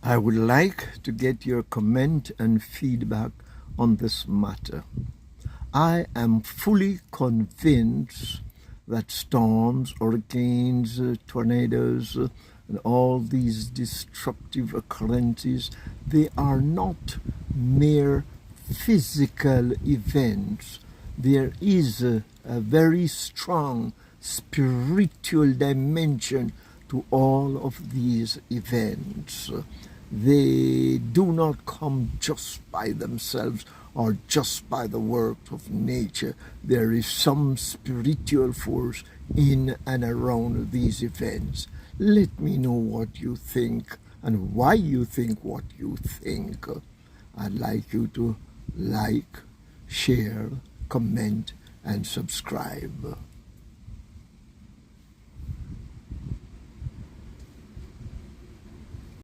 I would like to get your comment and feedback on this matter. I am fully convinced that storms, hurricanes, tornadoes, and all these destructive occurrences, they are not mere physical events. There is a very strong spiritual dimension to all of these events. They do not come just by themselves or just by the work of nature. There is some spiritual force in and around these events. Let me know what you think and why you think what you think. I'd like you to like, share, comment, and subscribe.